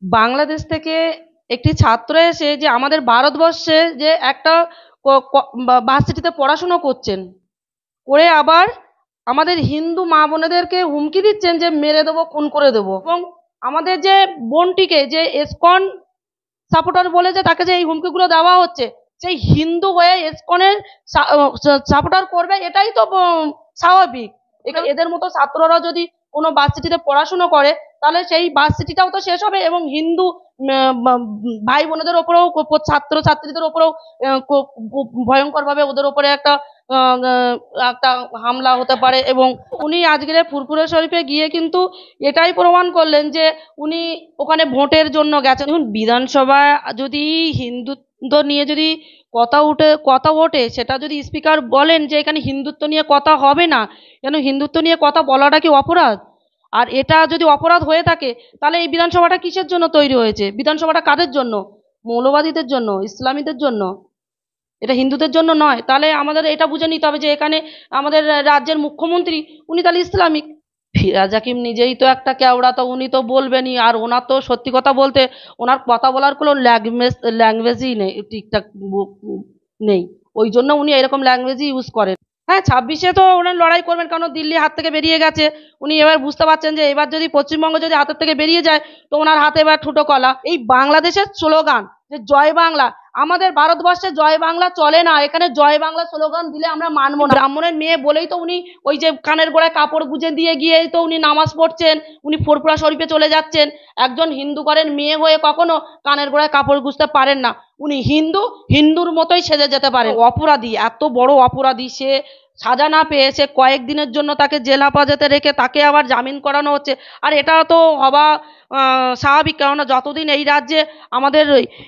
বাংলাদেশ থেকে একটি ছাত্র এসে যে আমাদের ভারতবর্ষে যে একটা ভার্সিটিতে পড়াশুনো করছেন, করে আবার আমাদের হিন্দু মা বোনেদেরকে হুমকি দিচ্ছেন যে মেরে দেবো, খুন করে দেবো। এবং আমাদের যে বোনটিকে যে এসকন সাপোর্টার বলে যে তাকে যে এই হুমকিগুলো দেওয়া হচ্ছে, সেই হিন্দু হয়ে এসকনের সাপোর্টার করবে, এটাই তো স্বাভাবিক। এদের মতো ছাত্ররা যদি কোনো ভার্সিটিতে পড়াশুনো করে, তাহলে সেই ভার্সিটিটাও তো শেষ হবে এবং হিন্দু ভাই বোনেদের ওপরেও, ছাত্র ছাত্রীদের ওপরেও ভয়ঙ্কর ভাবে ওদের ওপরে একটা একটা হামলা হতে পারে। এবং উনি আজকের ফুরফুরা শরীফে গিয়ে কিন্তু এটাই প্রমাণ করলেন যে উনি ওখানে ভোটের জন্য গেছেন। দেখুন, বিধানসভায় যদি হিন্দুত্ব নিয়ে যদি কথা ওঠে, সেটা যদি স্পিকার বলেন যে এখানে হিন্দুত্ব নিয়ে কথা হবে না, কেন হিন্দুত্ব নিয়ে কথা বলাটা কি অপরাধ? আর এটা যদি অপরাধ হয়ে থাকে, তাহলে এই বিধানসভাটা কিসের জন্য তৈরি হয়েছে? বিধানসভাটা কাদের জন্য? মৌলবাদীদের জন্য, ইসলামীদের জন্য। এটা হিন্দুদের জন্য নয়। তাহলে আমাদের এটা বুঝে নিতে হবে যে এখানে আমাদের রাজ্যের মুখ্যমন্ত্রী, উনি তাহলে ইসলামিক। ফিরাজ হাকিম নিজেই তো একটা কেওড়া, তো উনি তো বলবেনই। আর ওনার তো সত্যি কথা বলতে, ওনার কথা বলার কোনো ল্যাঙ্গুয়েজই নেই, ঠিকঠাক নেই। ওই জন্য উনি এরকম ল্যাঙ্গুয়েজই ইউজ করেন। হ্যাঁ, 26-এ তো উনি লড়াই করবেন, কারণ দিল্লি হাত থেকে বেরিয়ে গেছে। উনি এবার বুঝতে পারছেন যে এবার যদি পশ্চিমবঙ্গ যদি হাতের থেকে বেরিয়ে যায়, তো ওনার হাতে এবার ঠুটো কলা। এই বাংলাদেশের স্লোগান যে জয় বাংলা, আমাদের ভারতবর্ষে জয় বাংলা চলে না। এখানে জয় বাংলা স্লোগান দিলে আমরা মানবো না। ব্রাহ্মণের মেয়ে বলেই তো উনি ওই যে কানের গোড়ায় কাপড় গুঁজে দিয়ে গিয়েই তো উনি নামাজ পড়ছেন, উনি ফুরফুরা শরীফে চলে যাচ্ছেন। একজন হিন্দু ঘরের মেয়ে হয়ে কখনো কানের গোড়ায় কাপড় গুঁজতে পারেন না। উনি হিন্দুর মতোই সেজে যেতে পারেন। অপরাধী, এত বড় অপরাধী, সে সাজা না পেয়ে সে কয়েকদিনের জন্য তাকে জেল হেফাজতে রেখে তাকে আবার জামিন করানো হচ্ছে। আর এটা তো হওয়া স্বাভাবিক, কেননা যতদিন এই রাজ্যে আমাদের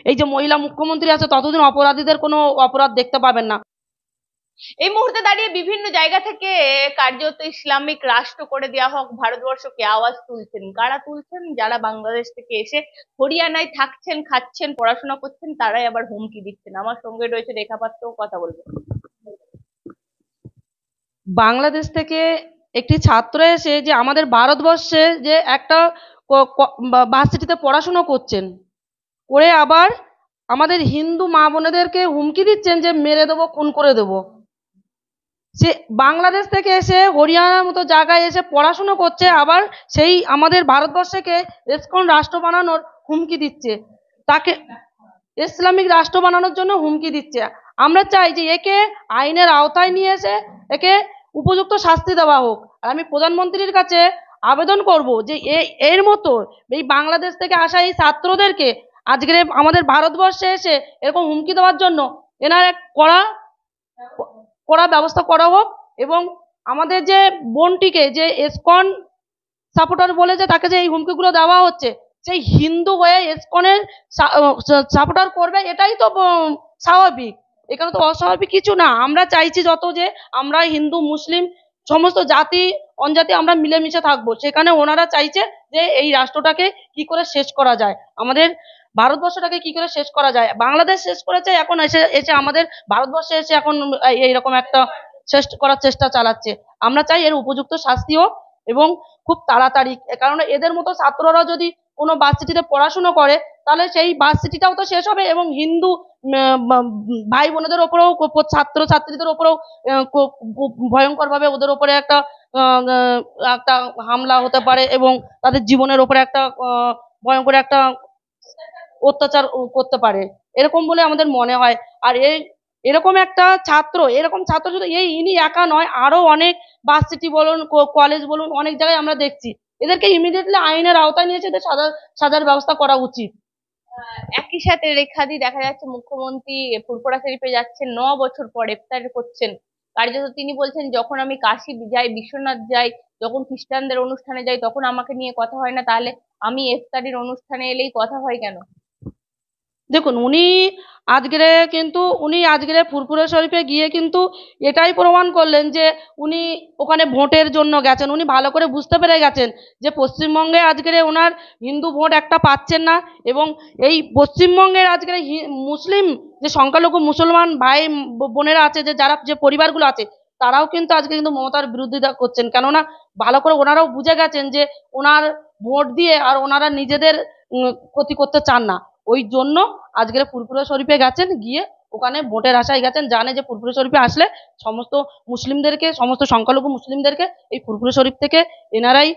এই যে মহিলা মুখ্যমন্ত্রী আছে, ততদিন অপরাধীদের কোনো অপরাধ দেখতে পাবেন না। এই মুহূর্তে দাঁড়িয়ে বিভিন্ন জায়গা থেকে কার্যত ইসলামিক রাষ্ট্র করে দেওয়া হোক ভারতবর্ষকে আওয়াজ তুলছেন। কারা তুলছেন? যারা বাংলাদেশ থেকে এসে হরিয়ানায় থাকছেন, খাচ্ছেন, পড়াশোনা করছেন, তারাই আবার হুমকি দিচ্ছেন। আমার সঙ্গে রয়েছে রেখা পাত্র, কথা বলবো। বাংলাদেশ থেকে একটি ছাত্র এসে যে আমাদের ভারতবর্ষে যে একটা ভার্সিটিতে পড়াশুনো করছেন, করে আবার আমাদের হিন্দু মা বোনেদেরকে হুমকি দিচ্ছেন যে মেরে দেবো, খুন করে দেবো। সে বাংলাদেশ থেকে এসে হরিয়ানার মতো জায়গায় এসে পড়াশুনো করছে, আবার সেই আমাদের ভারতবর্ষকে ইসকন রাষ্ট্র বানানোর হুমকি দিচ্ছে। তাকে ইসলামিক রাষ্ট্র বানানোর জন্য হুমকি দিচ্ছে। আমরা চাই যে একে আইনের আওতায় নিয়ে এসে একে উপযুক্ত শাস্তি দেওয়া হোক। আর আমি প্রধানমন্ত্রীর কাছে আবেদন করব যে এর মতো এই বাংলাদেশ থেকে আসা এই ছাত্রদেরকে আজকের আমাদের ভারতবর্ষে এসে এরকম হুমকি দেওয়ার জন্য এনার এক কড়া কড়া ব্যবস্থা করা হোক। এবং আমাদের যে বোনটিকে যে এসকন সাপোর্টার বলে যে তাকে যে এই হুমকিগুলো দেওয়া হচ্ছে, সেই হিন্দু হয়ে এসকনের সাপোর্টার করবে, এটাই তো স্বাভাবিক। এখানে তো অস্বাভাবিক কিছু না। আমরা চাইছি যত যে আমরা হিন্দু মুসলিম সমস্ত জাতি অনজাতি আমরা মিলেমিশে থাকবো, সেখানে ওনারা চাইছে যে এই রাষ্ট্রটাকে কি করে শেষ করা যায়, আমাদের ভারতবর্ষটাকে কি করে শেষ করা যায়। বাংলাদেশ শেষ করেছে, এখন এসে এসে আমাদের ভারতবর্ষে এসে এখন এইরকম একটা শেষ করার চেষ্টা চালাচ্ছে। আমরা চাই এর উপযুক্ত শাস্তি হোক এবং খুব তাড়াতাড়ি। কারণ এদের মতো ছাত্ররা যদি কোনো ভার্সিটিতে পড়াশুনো করে, তাহলে সেই ভার্সিটিটাও তো শেষ হবে এবং হিন্দু ভাই বোনেদের ওপরেও, ছাত্র ছাত্রীদের ওপরেও ভয়ঙ্কর ভাবে ওদের ওপরে একটা একটা হামলা হতে পারে এবং তাদের জীবনের ওপরে একটা ভয়ঙ্কর একটা অত্যাচার করতে পারে, এরকম বলে আমাদের মনে হয়। আর এরকম ছাত্র শুধু ইনি একা নয়, আরো অনেক ভার্সিটি বলুন, কলেজ বলুন, অনেক জায়গায় আমরা দেখছি। এদেরকে ইমিডিয়েটলি আইনের আওতায় নিয়ে এসে সাজার ব্যবস্থা করা উচিত। একই সাথে রেখাদি দেখা যাচ্ছে মুখ্যমন্ত্রী ফুরফুরা শরীফে যাচ্ছেন, 9 বছর পর ইফতার করছেন। কার্যত তিনি বলছেন, যখন আমি কাশী যাই, বিশ্বনাথ যাই, যখন খ্রিস্টানদের অনুষ্ঠানে যাই, তখন আমাকে নিয়ে কথা হয় না, তাহলে আমি ইফতারির অনুষ্ঠানে এলেই কথা হয় কেন? দেখুন, উনি আজকের ফুরফুরা শরীফে গিয়ে কিন্তু এটাই প্রমাণ করলেন যে উনি ওখানে ভোটের জন্য গেছেন। উনি ভালো করে বুঝতে পেরে গেছেন যে পশ্চিমবঙ্গে আজকের ওনার হিন্দু ভোট একটা পাচ্ছেন না। এবং এই পশ্চিমবঙ্গের আজকের মুসলিম যে সংখ্যালঘু মুসলমান ভাই বোনেরা আছে, যে যারা যে পরিবারগুলো আছে, তারাও কিন্তু আজকে কিন্তু মমতার বিরোধিতা করছেন। কেননা ভালো করে ওনারাও বুঝে গেছেন যে ওনার ভোট দিয়ে আর ওনারা নিজেদের ক্ষতি করতে চান না। ওই জন্য আজকের ফুরফুরা শরীফে গেছেন, গিয়ে ওখানে ভোটের আশায় গেছেন, জানে যে ফুরফুরা শরীফে আসলে সমস্ত মুসলিমদেরকে, সমস্ত সংখ্যালঘু মুসলিমদেরকে এই ফুরফুরা শরীফ থেকে এনারাই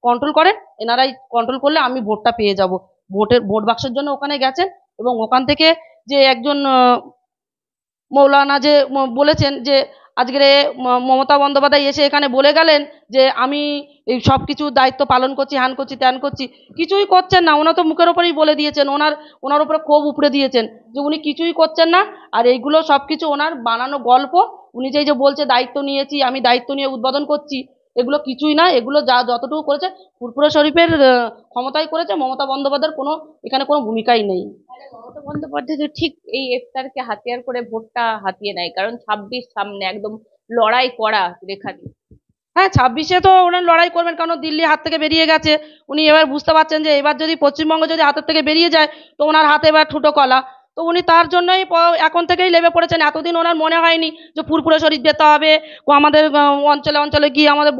কন্ট্রোল করেন, এনারাই কন্ট্রোল করলে আমি ভোটটা পেয়ে যাব। ভোট বাক্সের জন্য ওখানে গেছেন এবং ওখান থেকে যে একজন মৌলানা যে বলেছেন যে আজকের মমতা বন্দ্যোপাধ্যায় এসে এখানে বলে গেলেন যে আমি এই সব কিছু দায়িত্ব পালন করছি, হ্যান করছি, ত্যান করছি, কিছুই করছেন না। ওনার তো মুখের ওপরেই বলে দিয়েছেন, ওনার উপরে ক্ষোভ উপড়ে দিয়েছেন যে উনি কিছুই করছেন না। আর এইগুলো সব কিছু ওনার বানানো গল্প। উনি যে বলছে দায়িত্ব নিয়েছি, আমি দায়িত্ব নিয়ে উদ্বোধন করছি, এগুলো কিছুই না। এগুলো যতটুকু করেছে ফুরফুরা শরীফের ক্ষমতায় করেছে, মমতা বন্দ্যোপাধ্যায়ের এখানে কোনো ভূমিকাই নেই। মমতা বন্দ্যোপাধ্যায় তো ঠিক এই ইফতারকে হাতিয়ার করে ভোটটা হাতিয়ে নেয়, কারণ 26 সামনে, একদম লড়াই করা রেখা দিয়ে। হ্যাঁ, 26-এ তো ওনার লড়াই করবেন, কারণ দিল্লি হাত থেকে বেরিয়ে গেছে। উনি এবার বুঝতে পারছেন যে এবার যদি পশ্চিমবঙ্গ যদি হাতের থেকে বেরিয়ে যায় তো ওনার হাতে এবার ঠুটো কলা। তো উনি তার জন্যই এখন থেকেই লেগে পড়েছেন। এতদিন ওনার মনে হয়নি যে ফুরফুরা শরীফ যেতে হবে, আমাদের অঞ্চলে অঞ্চলে গিয়ে আমাদের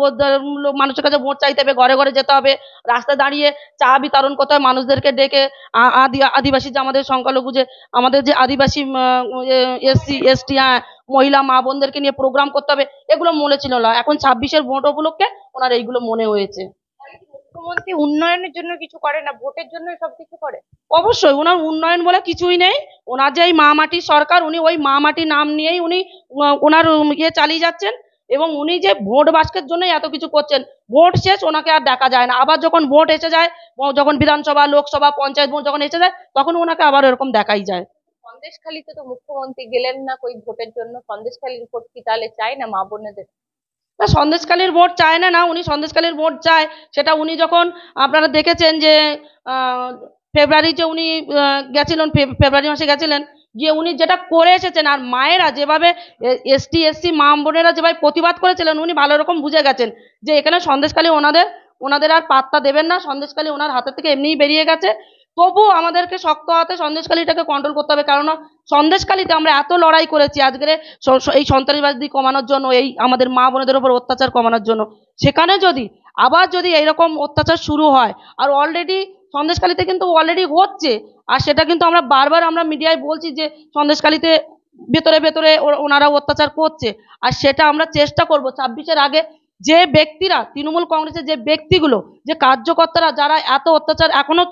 মানুষের কাছে ভোট চাইতে হবে, ঘরে ঘরে যেতে হবে, রাস্তায় দাঁড়িয়ে চা বিতরণ করতে হবে, মানুষদেরকে ডেকে আদিবাসী যে আমাদের সংখ্যালঘু যে আমাদের যে আদিবাসী এসসি এসটি মহিলা মা বোনদেরকে নিয়ে প্রোগ্রাম করতে হবে, এগুলো মনে ছিল না। এখন 26-এর ভোট উপলক্ষে ওনার এইগুলো মনে হয়েছে। মুখ্যমন্ত্রী উন্নয়নের জন্য কিছু করে না, ভোটের জন্য সবকিছু করে। অবশ্যই ওনার উন্নয়ন বলে কিছুই নেই। ওনার যে এই মা মাটি সরকার, উনি ওই মা মাটি নাম নিয়েই উনি ওনার ইয়ে চালিয়ে যাচ্ছেন। এবং উনি যে ভোট বাক্সের জন্যই এত কিছু করছেন, ভোট শেষ ওনাকে আর দেখা যায় না। আবার যখন ভোট এসে যায়, যখন বিধানসভা, লোকসভা, পঞ্চায়েত ভোট যখন এসে যায়, তখন ওনাকে আবার এরকম দেখাই যায়। সন্দেশখালীতে তো মুখ্যমন্ত্রী গেলেন না কই ভোটের জন্য, সন্দেশখালীর ভোট কি তাহলে চায় না মা বোনেদের? না, সন্দেশখালীর ভোট চায় না, উনি সন্দেশখালীর ভোট চায়। সেটা উনি যখন আপনারা দেখেছেন যে ফেব্রুয়ারিতে উনি গেছিলেন, ফেব্রুয়ারি মাসে গেছিলেন, গিয়ে উনি যেটা করে এসেছেন, আর মায়েরা যেভাবে এসটি এসসি মা বোনেরা যেভাবে প্রতিবাদ করেছিলেন, উনি ভালো রকম বুঝে গেছেন যে এখানে সন্দেশখালী ওনাদের আর পাত্তা দেবেন না। সন্দেশখালী ওনার হাতের থেকে এমনিই বেরিয়ে গেছে। তবু আমাদেরকে শক্ত হাতে সন্দেশখালীটাকে কন্ট্রোল করতে হবে, কারণ সন্দেশখালীতে আমরা এত লড়াই করেছি আজকের এই সন্ত্রাসবাদী কমানোর জন্য, এই আমাদের মা বোনেদের উপর অত্যাচার কমানোর জন্য। সেখানে যদি এইরকম অত্যাচার শুরু হয়, আর অলরেডি সন্দেশখালীতে কিন্তু অলরেডি হচ্ছে, আর সেটা কিন্তু আমরা বারবার আমরা মিডিয়ায় বলছি যে সন্দেশখালীতে ভেতরে ভেতরে ওনারা অত্যাচার করছে। আর সেটা আমরা চেষ্টা করব 26-এর আগে যে ব্যক্তিরা তৃণমূল কংগ্রেসের যে ব্যক্তিগুলো, যে কার্যকর্তারা যারা এত অত্যাচার এখনো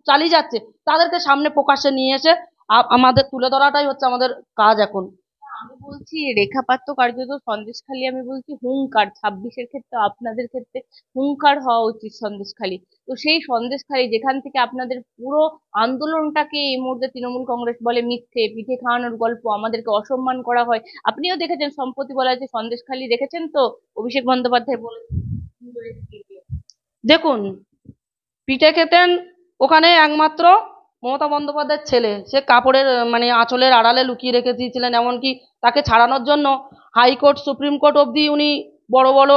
চালিয়ে যাচ্ছে, তাদেরকে সামনে প্রকাশ্যে নিয়ে এসে আমাদের তুলে ধরাটাই হচ্ছে আমাদের কাজ এখন। আমি বলছি রেখাপাত তো কার্যত সন্দেশখালী, আমি বলছি হুঙ্কার 26-এর ক্ষেত্রে, আপনাদের ক্ষেত্রে হুঙ্কার হওয়া উচিত সন্দেশখালী। তো সেই সন্দেশখালী যেখান থেকে আপনাদের পুরো আন্দোলনটাকে এই মুহূর্তে তৃণমূল কংগ্রেস বলে মিথ্যে, পিঠে খাওয়ানোর গল্প, আমাদেরকে অসম্মান করা হয়। আপনিও দেখেছেন, সম্প্রতি বলা হয়েছে সন্দেশখালী, দেখেছেন তো অভিষেক বন্দ্যোপাধ্যায় বলে। দেখুন, পিঠে খেতেন ওখানে একমাত্র মমতা বন্দ্যোপাধ্যায়ের ছেলে। সে কাপড়ের আঁচলের আড়ালে লুকিয়ে রেখে দিয়েছিলেন। এমনকি তাকে ছাড়ানোর জন্য হাইকোর্ট, সুপ্রিম কোর্ট অবধি উনি বড় বড়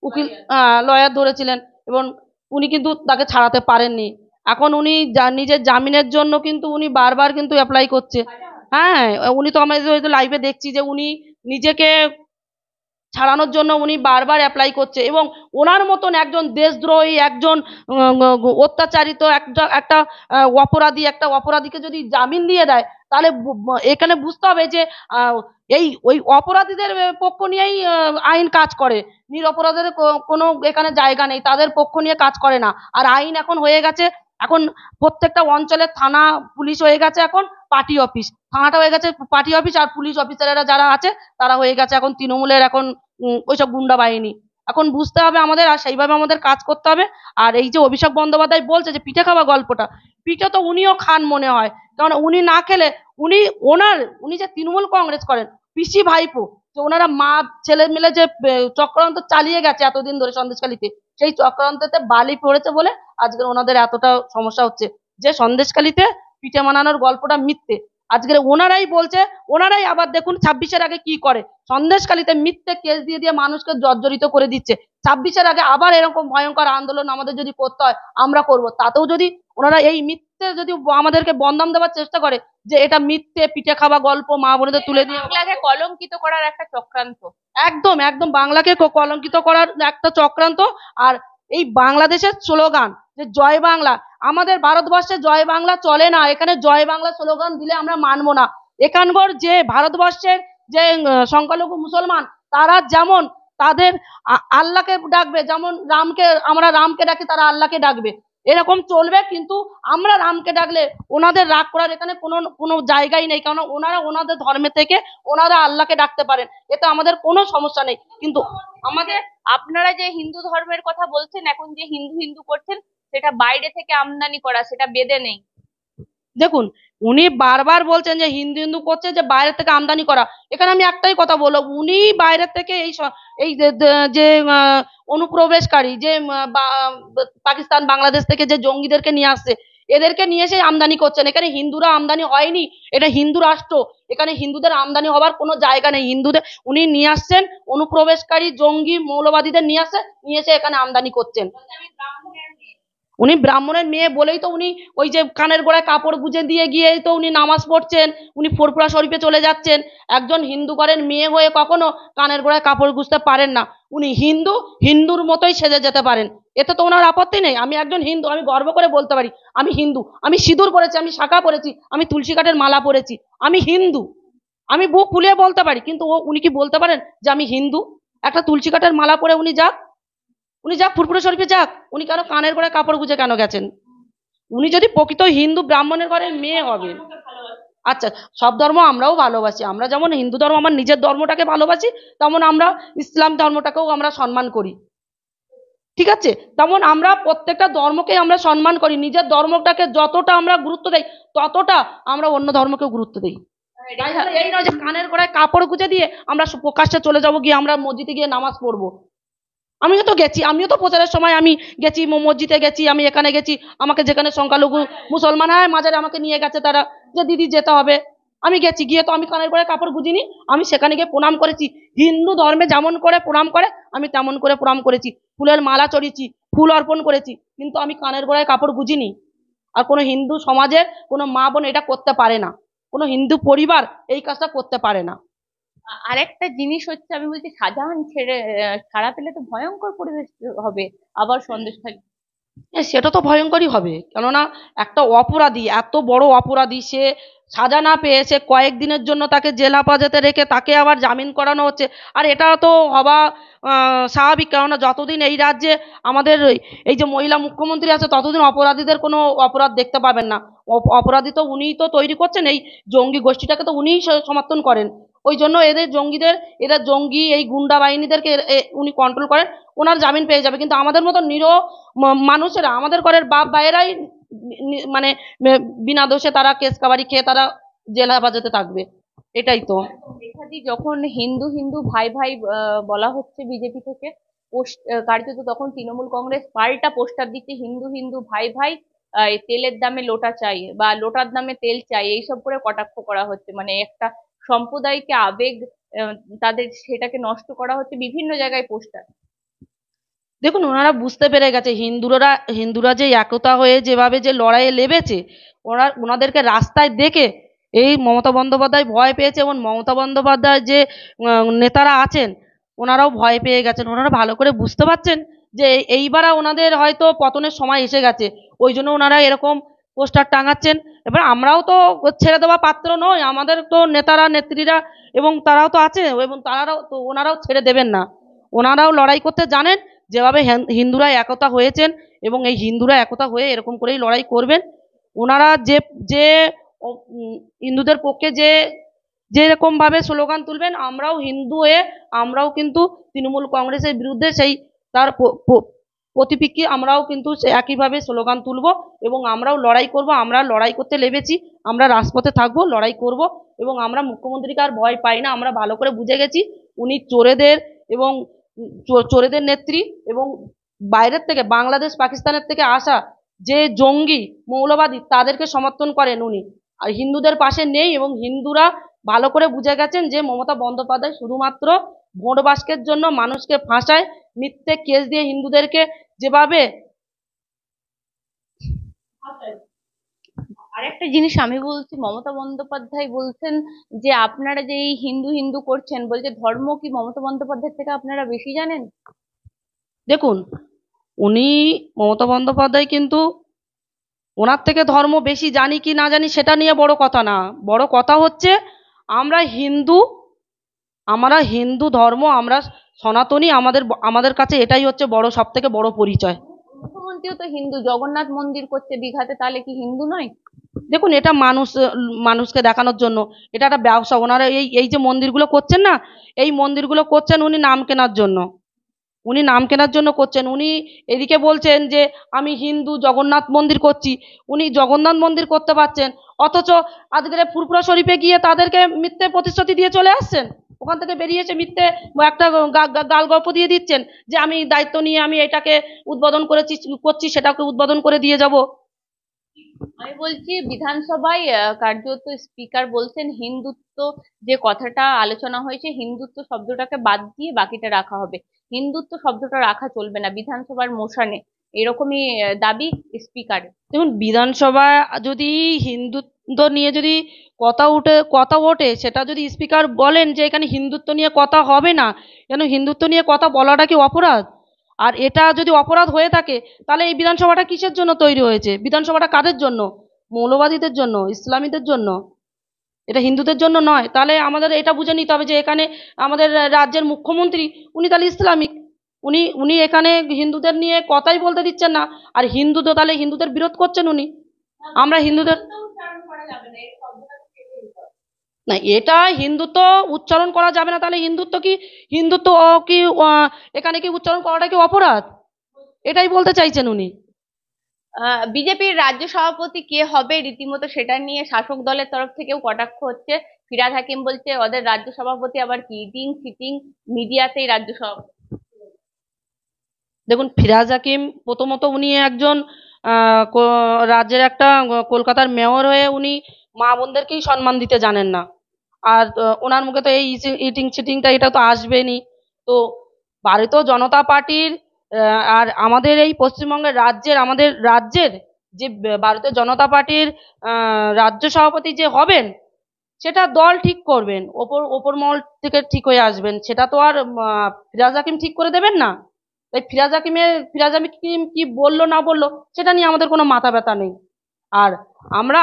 উকিল, লয়ার ধরেছিলেন, এবং উনি কিন্তু তাকে ছাড়াতে পারেননি। এখন উনি নিজের জামিনের জন্য কিন্তু উনি বারবার কিন্তু অ্যাপ্লাই করছে। হ্যাঁ, উনি তো আমরা হয়তো লাইভে দেখছি যে উনি নিজেকে ছাড়ানোর জন্য উনি বারবার অ্যাপ্লাই করছে। এবং ওনার মতন একজন দেশদ্রোহী, একজন অত্যাচারিত একটা অপরাধীকে যদি জামিন দিয়ে দেয়, তাহলে এখানে বুঝতে হবে যে ওই অপরাধীদের পক্ষ নিয়েই আইন কাজ করে, নিরপরাধের কোনো এখানে জায়গা নেই, তাদের পক্ষ নিয়ে কাজ করে না। আর আইন এখন হয়ে গেছে, এখন প্রত্যেকটা অঞ্চলের থানা পুলিশ হয়ে গেছে এখন পার্টি অফিস, থানাটা হয়ে গেছে পার্টি অফিস, আর পুলিশ অফিসারেরা যারা আছে তারা হয়ে গেছে এখন তৃণমূলের এখন ওইসব গুন্ডা বাহিনী। এখন বুঝতে হবে আমাদের, আর সেইভাবে আমাদের কাজ করতে হবে। আর এই যে অভিষেক বন্দ্যোপাধ্যায় বলছে যে পিঠে খাওয়া গল্পটা, পিঠে তো উনিও খান মনে হয়, কারণ উনি না খেলে উনি যে তৃণমূল কংগ্রেস করেন, পিসি ভাইপো, যে ওনারা মা ছেলে মিলে যে চক্রান্ত চালিয়ে গেছে এতদিন ধরে সন্দেশখালীতে, সেই চক্রান্ততে বালি পড়েছে বলে আজকের ওনাদের এতটা সমস্যা হচ্ছে। যে সন্দেশখালীতে পিঠে বানানোর গল্পটা মিথ্যে, আজকের ওনারাই বলছে। ওনারাই আবার দেখুন 26-এর আগে কি করে, সন্দেশখালীতে মিথ্যে কেস দিয়ে দিয়ে মানুষকে জর্জরিত করে দিচ্ছে। 26-এর আগে আবার এরকম ভয়ঙ্কর আন্দোলন আমাদের যদি করতে হয় আমরা করব। তাতেও যদি ওনারা এই মিথ্যে যদি আমাদেরকে বদনাম দেওয়ার চেষ্টা করে যে এটা মিথ্যে পিঠে খাওয়া গল্প, মা বোনেদের তুলে দিয়ে বাংলাকে কলঙ্কিত করার একটা চক্রান্ত, একদম একদম বাংলাকে কলঙ্কিত করার একটা চক্রান্ত। আর এই বাংলাদেশের স্লোগান যে জয় বাংলা, আমাদের ভারতবর্ষে জয় বাংলা চলে না, এখানে জয় বাংলা স্লোগান দিলে আমরা মানবো না। এখানকার যে ভারতবর্ষের যে সংখ্যালঘু মুসলমান, তারা যেমন তাদের আল্লাহকে ডাকবে, যেমন রামকে, আমরা রামকে ডাকি, তারা আল্লাহকে ডাকবে, এরকম চলবে। কিন্তু আমরা রামকে ডাকলে ওনাদের রাগ করার এখানে কোনো কোনো জায়গাই নেই, কারণ ওনারা ওনাদের ধর্মে থেকে ওনারা আল্লাহকে ডাকতে পারেন, এতে আমাদের কোনো সমস্যা নেই। কিন্তু আমাদের, আপনারা যে হিন্দু ধর্মের কথা বলছেন, এখন যে হিন্দু হিন্দু করছেন, সেটা বাইরে থেকে আমদানি করা, সেটা বেদে নেই। দেখুন, উনি বারবার বলছেন যে হিন্দু হিন্দু করছে, যে বাইরে থেকে আমদানি করা। এখানে আমি একটাই কথা বলবো, উনি বাইরে থেকে এই যে অনুপ্রবেশকারী, যে পাকিস্তান বাংলাদেশ থেকে যে জঙ্গিদেরকে নিয়ে আসছে, এদেরকে নিয়ে এসে আমদানি করছেন। এখানে হিন্দুরা আমদানি হয়নি, এটা হিন্দু রাষ্ট্র, এখানে হিন্দুদের আমদানি হবার কোনো জায়গা নেই। হিন্দুদের উনি নিয়ে আসছেন, অনুপ্রবেশকারী জঙ্গি মৌলবাদীদের নিয়ে এসে এখানে আমদানি করছেন। উনি ব্রাহ্মণের মেয়ে বলেই তো উনি ওই যে কানের গোড়ায় কাপড় গুজে দিয়ে গিয়ে তো উনি নামাজ পড়ছেন, উনি ফুরফুরা শরীফে চলে যাচ্ছেন। একজন হিন্দু ঘরের মেয়ে হয়ে কখনো কানের গোড়ায় কাপড় গুজতে পারেন না। উনি হিন্দুর মতোই সেজে যেতে পারেন, এতে তো ওনার আপত্তি নেই। আমি একজন হিন্দু, আমি গর্ব করে বলতে পারি আমি হিন্দু, আমি সিঁদুর পরেছি, আমি শাঁখা পরেছি, আমি তুলসী কাঠের মালা পরেছি, আমি হিন্দু, আমি বুক ফুলিয়ে বলতে পারি। কিন্তু উনি কি বলতে পারেন যে আমি হিন্দু? একটা তুলসী কাঠের মালা পরে উনি যাক ফুরফুরা শরীফে যাক, উনি কেন কানের গোড়ায় কাপড় গুজে কেন গেছেন? উনি যদি প্রকৃত হিন্দু ব্রাহ্মণের ঘরের মেয়ে হবেন। আচ্ছা, সব ধর্ম আমরাও ভালোবাসি, আমরা যেমন হিন্দু ধর্ম আমার নিজের ধর্মটাকে ভালোবাসি, তেমন আমরা ইসলাম ধর্মটাকেও আমরা সম্মান করি, ঠিক আছে? তেমন আমরা প্রত্যেকটা ধর্মকে আমরা সম্মান করি, নিজের ধর্মটাকে যতটা আমরা গুরুত্ব দেই, ততটা আমরা অন্য ধর্মকেও গুরুত্ব দিই। এই নয় যে কানের গোড়ায় কাপড় গুজে দিয়ে আমরা প্রকাশ্যে চলে যাবো, গিয়ে আমরা মসজিদে গিয়ে নামাজ পড়বো। আমিও তো গেছি, আমিও তো প্রচারের সময় আমি গেছি, মসজিদে গেছি, আমি এখানে গেছি, আমাকে যেখানে সংখ্যালঘু মুসলমান হয় মাঝারে আমাকে নিয়ে গেছে তারা, যে দিদি যেতে হবে, আমি গেছি, গিয়ে তো আমি কানের গোড়ায় কাপড় গুজিনি, আমি সেখানে গিয়ে প্রণাম করেছি। হিন্দু ধর্মে যেমন করে প্রণাম করে আমি তেমন করে প্রণাম করেছি, ফুলের মালা চড়িয়েছি, ফুল অর্পণ করেছি, কিন্তু আমি কানের গোড়ায় কাপড় গুজিনি। আর কোনো হিন্দু সমাজের কোনো মা বোন এটা করতে পারে না, কোনো হিন্দু পরিবার এই কাজটা করতে পারে না। আরেকটা জিনিস হচ্ছে, আমি বলছি শাহজাহান ছাড়া পেলে তো ভয়ঙ্কর পরিবেশ হবে আবার সন্দেশখালী। সেটা তো ভয়ঙ্করই হবে, কেননা একটা অপরাধী, এত বড় অপরাধী, সে সাজা না পেয়ে সে কয়েকদিনের জন্য তাকে জেল হেফাজতে রেখে তাকে আবার জামিন করানো হচ্ছে। আর এটা তো হওয়া স্বাভাবিক, কেননা যতদিন এই রাজ্যে আমাদের এই যে মহিলা মুখ্যমন্ত্রী আছে, ততদিন অপরাধীদের কোনো অপরাধ দেখতে পাবেন না। অপরাধী তো উনিই তো তৈরি করছেন, এই জঙ্গি গোষ্ঠীটাকে তো উনিই সমর্থন করেন। ওই জন্য এরা জঙ্গি এই গুন্ডা বাহিনীদেরকে উনি কন্ট্রোল করেন, ওনার জামিন পেয়ে যাবে। কিন্তু আমাদের মতো নিরীহ মানুষেরা, আমাদের ঘরের বাপ ভাইয়েরাই মানে বিনা দোষে তারা কেস কাবারি খেয়ে তারা জেল হেফাজতে থাকবে, এটাই তো। রেখাদি, যখন হিন্দু হিন্দু ভাই ভাই বলা হচ্ছে বিজেপি থেকে, কার্যত তখন তৃণমূল কংগ্রেস পাল্টা পোস্টার দিচ্ছে হিন্দু হিন্দু ভাই ভাই, এই তেলের দামে লোটা চাই বা লোটার দামে তেল চাই, এইসব করে কটাক্ষ করা হচ্ছে। মানে একটা সম্প্রদায়কে আবেগ, আহ, তাদের সেটাকে নষ্ট করা হচ্ছে, বিভিন্ন জায়গায় পোস্টার। দেখুন, ওনারা বুঝতে পেরে গেছে হিন্দুরা যে একতা হয়ে যেভাবে যে লড়াইয়ে লেগেছে, ওনাদেরকে রাস্তায় দেখে এই মমতা বন্দ্যোপাধ্যায় ভয় পেয়েছে, এবং মমতা বন্দ্যোপাধ্যায় যে নেতারা আছেন ওনারাও ভয় পেয়ে গেছেন। ওনারা ভালো করে বুঝতে পারছেন যে এইবার ওনাদের হয়তো পতনের সময় এসে গেছে, ওই জন্য ওনারা এরকম পোস্টার টাঙাচ্ছেন। এবার আমরাও তো ছেড়ে দেওয়া পাত্র নই, আমাদের তো নেতারা নেত্রীরা এবং তারাও তো আছে, এবং ওনারাও ছেড়ে দেবেন না, ওনারাও লড়াই করতে জানেন। যেভাবে হিন্দুরা একতা হয়েছেন, এবং এই হিন্দুরা একতা হয়ে এরকম করেই লড়াই করবেন। ওনারা যে যে হিন্দুদের পক্ষে যেরকম ভাবে স্লোগান তুলবেন, আমরাও হিন্দু হয়ে আমরাও কিন্তু তৃণমূল কংগ্রেসের বিরুদ্ধে সেই তার প্রতিপিক্ষি আমরাও কিন্তু একইভাবে স্লোগান তুলব, এবং আমরাও লড়াই করব। আমরা লড়াই করতে লেগেছি, আমরা রাজপথে থাকবো, লড়াই করব, এবং আমরা মুখ্যমন্ত্রীকে আর ভয় পাই না। আমরা ভালো করে বুঝে গেছি উনি চোরেদের এবং চোরেদের নেত্রী, এবং বাইরের থেকে বাংলাদেশ পাকিস্তানের থেকে আসা যে জঙ্গি মৌলবাদী তাদেরকে সমর্থন করেন উনি, আর হিন্দুদের পাশে নেই। এবং হিন্দুরা ভালো করে বুঝে গেছেন যে মমতা বন্দ্যোপাধ্যায় শুধুমাত্র ভোট বাক্সের জন্য মানুষকে ফাঁসায়, মিথ্যে কেস দিয়ে হিন্দুদেরকে যেভাবে। আরেকটা জিনিস আমি বলছি, মমতা বন্দ্যোপাধ্যায় বলছেন যে আপনারা যে এই হিন্দু হিন্দু করছেন, বলছে ধর্ম কি মমতা বন্দ্যোপাধ্যায় থেকে আপনারা বেশি জানেন? দেখুন, উনি মমতা বন্দ্যোপাধ্যায় কিন্তু ওনার থেকে ধর্ম বেশি জানি কি না জানি সেটা নিয়ে বড় কথা না, বড় কথা হচ্ছে আমরা হিন্দু, আমরা হিন্দু ধর্ম, আমরা সনাতনী, আমাদের আমাদের কাছে এটাই হচ্ছে বড়, সব থেকে বড় পরিচয়। মুখ্যমন্ত্রীও তো হিন্দু, জগন্নাথ মন্দির করছে দীঘাতে, তাহলে কি হিন্দু নয়? দেখুন, এটা মানুষকে দেখানোর জন্য, এটা একটা ব্যবসা। ওনারা এই এই যে মন্দিরগুলো করছেন না, এই মন্দিরগুলো করছেন উনি নাম কেনার জন্য, উনি নাম কেনার জন্য করছেন। উনি এদিকে বলছেন যে আমি হিন্দু, জগন্নাথ মন্দির করছি। উনি জগন্নাথ মন্দির করতে পারছেন, অথচ আজকের ফুরফুরা শরীফে গিয়ে তাদেরকে মিথ্যে প্রতিশ্রুতি দিয়ে চলে আসছেন। ওখান থেকে বেরিয়েছে মিথ্যে একটা গাল গল্প দিয়ে দিচ্ছেন যে আমি দায়িত্ব নিয়ে আমি এটাকে উদ্বোধন করছি, সেটাকে উদ্বোধন করে দিয়ে যাব। আমি বলছি বিধানসভায় কার্যত স্পিকার বলছেন হিন্দুত্ব, যে কথাটা আলোচনা হয়েছে হিন্দুত্ব শব্দটাকে বাদ দিয়ে বাকিটা রাখা হবে, হিন্দুত্ব শব্দটা রাখা চলবে না বিধানসভার মোশনে, এরকমই দাবি স্পিকারের। দেখুন, বিধানসভা যদি হিন্দুত্ব নিয়ে যদি কথা ওঠে, সেটা যদি স্পিকার বলেন যে এখানে হিন্দুত্ব নিয়ে কথা হবে না, কেন হিন্দুত্ব নিয়ে কথা বলাটা কি অপরাধ? আর এটা যদি অপরাধ হয়ে থাকে, তাহলে এই বিধানসভাটা কিসের জন্য তৈরি হয়েছে? বিধানসভাটা কাদের জন্য? মৌলবাদীদের জন্য, ইসলামীদের জন্য, এটা হিন্দুদের জন্য নয়। তাহলে আমাদের এটা বুঝে নিতে হবে যে এখানে আমাদের রাজ্যের মুখ্যমন্ত্রী, উনি তাহলে ইসলামিক। উনি উনি এখানে হিন্দুদের নিয়ে কথাই বলতে দিচ্ছেন না, আর হিন্দু তো তাহলে হিন্দুদের বিরোধ করছেন উনি। আমরা হিন্দুদের, না, এটা হিন্দুত্ব উচ্চারণ করা যাবে না, তাহলে হিন্দুত্ব কি, হিন্দুত্ব কি এখানে কি উচ্চারণ করাটা কি অপরাধ? এটাই বলতে চাইছেন উনি। বিজেপির রাজ্য সভাপতি কে হবে রীতিমতো সেটা নিয়ে শাসক দলের তরফ থেকেও কটাক্ষ হচ্ছে। ফিরহাদ হাকিম বলছে ওদের রাজ্য সভাপতি আবার কি ইটিং সিটিং মিডিয়াতেই রাজ্য সভাপতি। দেখুন, ফিরাজ হাকিম প্রথমত উনি একজন রাজ্যের একটা কলকাতার মেয়র হয়ে উনি মা বোনদেরকেই সম্মান দিতে জানেন না। আর ওনার মুখে তো এই ইটিং চিটিংটা এটা তো আসবেনি। তো ভারতীয় জনতা পার্টির আর আমাদের এই পশ্চিমবঙ্গের আমাদের রাজ্যের যে ভারতীয় জনতা পার্টির রাজ্য সভাপতি যে হবেন, সেটা দল ঠিক করবেন, ওপর মহল থেকে ঠিক হয়ে আসবেন, সেটা তো আর ফিরাজ হাকিম ঠিক করে দেবেন না। তাই ফিরাজ হাকিম কি বললো না বললো সেটা নিয়ে আমাদের কোনো মাথা ব্যথা নেই। আর আমরা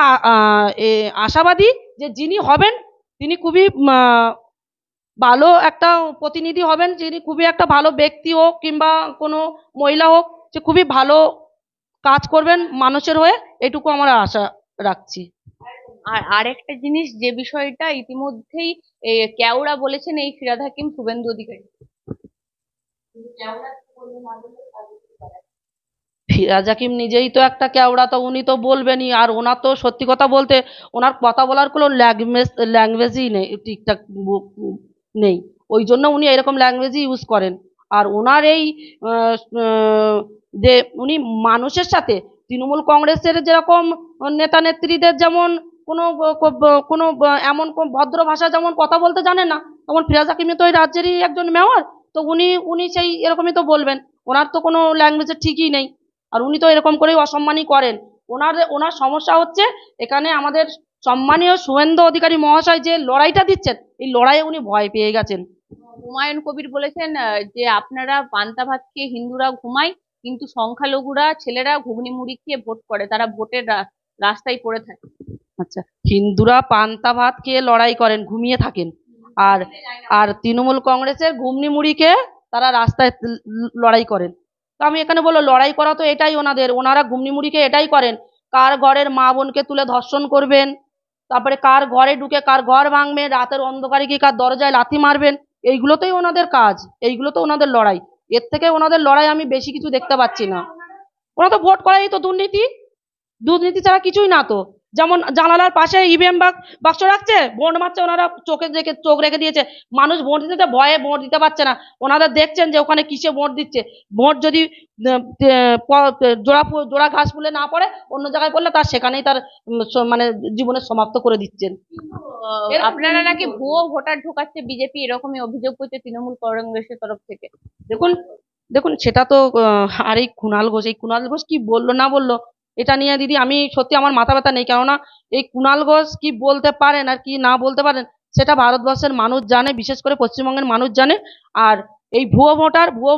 আশাবাদী যে যিনি হবেন তিনি খুবই ভালো একটা প্রতিনিধি হবেন, যিনি খুবই একটা ভালো ব্যক্তি হোক কিংবা কোনো মহিলা হোক, যে খুবই ভালো কাজ করবেন মানুষের হয়ে, এটুকু আমরা আশা রাখছি। আর আরেকটা জিনিস, যে বিষয়টা ইতিমধ্যেই কেওড়া বলেছেন এই ফিরহাদ হাকিম শুভেন্দু অধিকারী। ফিরাজ হাকিম নিজেই তো একটা কেওড়া, তো উনি তো বলবেনই। আর ওনার তো সত্যি কথা বলতে ওনার কথা বলার কোনো ল্যাঙ্গুয়েজই নেই, ঠিকঠাক নেই। ওই জন্য উনি এরকম ল্যাঙ্গুয়েজই ইউজ করেন। আর ওনার এই আহ, আহ, যে উনি মানুষের সাথে তৃণমূল কংগ্রেসের যেরকম নেতা নেত্রীদের যেমন কোনো কোনো এমন ভদ্র ভাষা যেমন কথা বলতে জানেন না, তেমন ফিরাজ হাকিম তো এই রাজ্যেরই একজন মেয়র। তো উনি উনি সেই এরকমই তো বলবেন। ওনার তো কোনো ল্যাঙ্গুয়েজের ঠিকই নেই, আর উনি তো এরকম করেই অসম্মানই করেন। ওনার সমস্যা হচ্ছে এখানে আমাদের সম্মানীয় শুভেন্দু অধিকারী মহাশয় যে লড়াইটা দিচ্ছেন, এই লড়াইয়ে উনি ভয় পেয়ে গেছেন। হুমায়ুন কবির বলেছেন যে আপনারা পান্তা ভাত খেয়ে হিন্দুরা ঘুমায়, কিন্তু সংখ্যালঘুরা ছেলেরা ঘুগনি মুড়ি খেয়ে ভোট করে, তারা ভোটের রাস্তায় পড়ে থাকে। আচ্ছা, হিন্দুরা পান্তা ভাত খেয়ে লড়াই করেন, ঘুমিয়ে থাকেন, আর আর তৃণমূল কংগ্রেসের ঘুগনি মুড়ি খেয়ে তারা রাস্তায় লড়াই করেন। তো আমি এখানে বললো লড়াই করা তো এটাই ওনারা ঘুগনি মুড়ি খেয়ে এটাই করেন। কার ঘরের মা বোনকে তুলে ধর্ষণ করবেন, তারপরে কার ঘরে ঢুকে কার ঘর ভাঙবেন, রাতের অন্ধকারে গিয়ে কার দরজায় লাথি মারবেন, এইগুলোতেই ওনাদের কাজ, এইগুলো তো ওনাদের লড়াই। এর থেকে ওনাদের লড়াই আমি বেশি কিছু দেখতে পাচ্ছি না। ওরা তো ভোট করাই তো দুর্নীতি, দুর্নীতি ছাড়া কিছুই না তো। যেমন জানালার পাশে ইভিএম বাক্স রাখছে, ভোট মারছে, ওনারা চোখ রেখে দিয়েছে। মানুষ ভোট দিতে ভয়ে ভোট দিতে পারছে না। ওনারা দেখছেন যে ওখানে কিসে ভোট দিচ্ছে। ভোট যদি জোড়া ঘাস ফুলে না পড়ে অন্য জায়গায় পড়লে তার সেখানেই তার মানে জীবনের সমাপ্ত করে দিচ্ছেন। আপনারা নাকি ভুয়ো ভোটার ঢোকাচ্ছে বিজেপি, এরকমই অভিযোগ করছে তৃণমূল কংগ্রেসের তরফ থেকে। দেখুন, দেখুন, সেটা তো আর এই কুণাল ঘোষ কি বললো না বললো এটা নিয়ে দিদি আমি সত্যি আমার মাথা ব্যথা নেই। কেননা এই কুণাল ঘোষ কি বলতে পারেন আর কি না বলতে পারেন সেটা ভারতবর্ষের মানুষ জানে, বিশেষ করে পশ্চিমবঙ্গের মানুষ জানে। আর এই ভুয়ো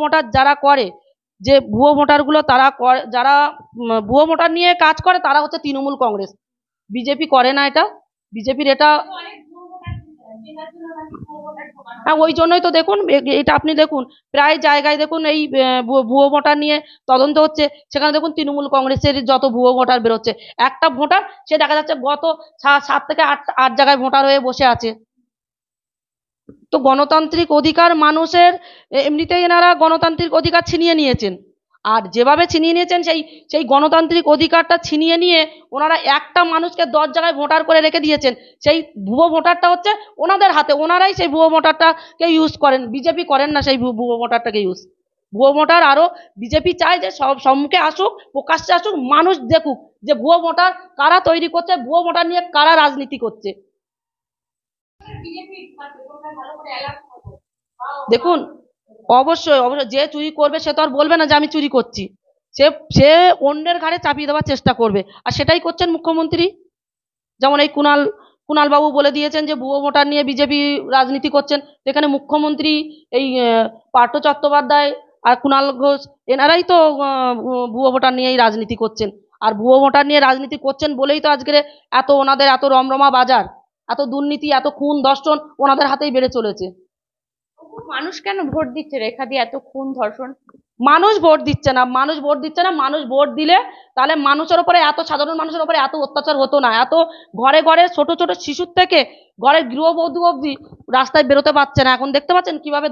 ভোটার যারা করে, যে ভুয়ো ভোটারগুলো তারা যারা ভুয়ো ভোটার নিয়ে কাজ করে তারা হচ্ছে তৃণমূল কংগ্রেস, বিজেপি করে না এটা। বিজেপির এটা, হ্যাঁ ওই জন্যই তো দেখুন এটা আপনি দেখুন প্রায় জায়গায় দেখুন এই ভুয়ো ভোটার নিয়ে তদন্ত হচ্ছে, সেখানে দেখুন তৃণমূল কংগ্রেসের যত ভুয়ো ভোটার বেরোচ্ছে, একটা ভোটার সে দেখা যাচ্ছে গত 7 থেকে 8 জায়গায় ভোটার হয়ে বসে আছে। তো গণতান্ত্রিক অধিকার মানুষের, এমনিতেই এনারা গণতান্ত্রিক অধিকার ছিনিয়ে নিয়েছেন, আর যেভাবে ছিনিয়ে নিয়েছেন সেই সেই গণতান্ত্রিক অধিকারটা ছিনিয়ে নিয়ে ওনারা একটা মানুষকে 10 জায়গায় ভোটার করে রেখে দিয়েছেন। সেই ভুয়ো ভোটারটা হচ্ছে ওনাদের হাতে, ওনারাই সেই ভুয়ো ভোটারটাকে ইউজ করেন, বিজেপি করেন না সেই ভুয়ো ভোটারটাকে ইউজ। ভুয়ো ভোটার আরো বিজেপি চায় যে সব সম্মুখে আসুক, প্রকাশ্যে আসুক, মানুষ দেখুক যে ভুয়ো ভোটার কারা তৈরি করছে, ভুয়ো ভোটার নিয়ে কারা রাজনীতি করছে। দেখুন অবশ্যই অবশ্যই যে চুরি করবে সে তো আর বলবে না যে আমি চুরি করছি, সে সে অন্যের ঘাড়ে চাপিয়ে দেওয়ার চেষ্টা করবে, আর সেটাই করছেন মুখ্যমন্ত্রী। যেমন এই কুণাল বাবু বলে দিয়েছেন যে ভুয়ো ভোটার নিয়ে বিজেপি রাজনীতি করছেন, এখানে মুখ্যমন্ত্রী এই পার্থ চট্টোপাধ্যায় আর কুণাল ঘোষ এনারাই তো ভুয়ো ভোটার নিয়েই রাজনীতি করছেন। আর ভুয়ো ভোটার নিয়ে রাজনীতি করছেন বলেই তো আজকের এত ওনাদের এত রমরমা বাজার, এত দুর্নীতি, এত খুন ধর্ষণ ওনাদের হাতেই বেড়ে চলেছে। মানুষ কেন ভোট দিচ্ছে রেখা দিয়ে, এত খুন ধর্ষণ? মানুষ ভোট দিচ্ছে না, মানুষ ভোট দিচ্ছে না, মানুষ ভোট দিলে তাহলে মানুষের উপরে এত, সাধারণ মানুষের উপরে এত অত্যাচার হতো না, এত ঘরে ঘরে ছোট ছোট শিশুর থেকে ঘরের গৃহবধূ অবধি রাস্তায় বেরোতে পারছে না। এখন দেখতে পাচ্ছেন কিভাবে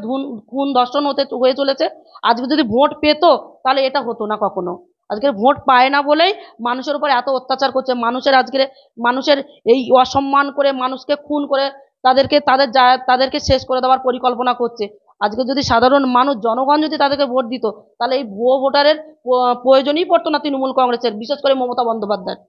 খুন ধর্ষণ হয়ে চলেছে। আজকে যদি ভোট পেতো তাহলে এটা হতো না কখনো। আজকে ভোট পায় না বলেই মানুষের উপর এত অত্যাচার করছে, মানুষের আজকে মানুষের এই অসম্মান করে মানুষকে খুন করে তাদেরকে শেষ করে দেওয়ার পরিকল্পনা করছে। আজকে যদি সাধারণ মানুষ জনগণ যদি তাদেরকে ভোট দিত তাহলে এই ভুয়ো ভোটারের প্রয়োজনই পড়তো না তৃণমূল কংগ্রেসের, বিশেষ করে মমতা বন্দ্যোপাধ্যায়।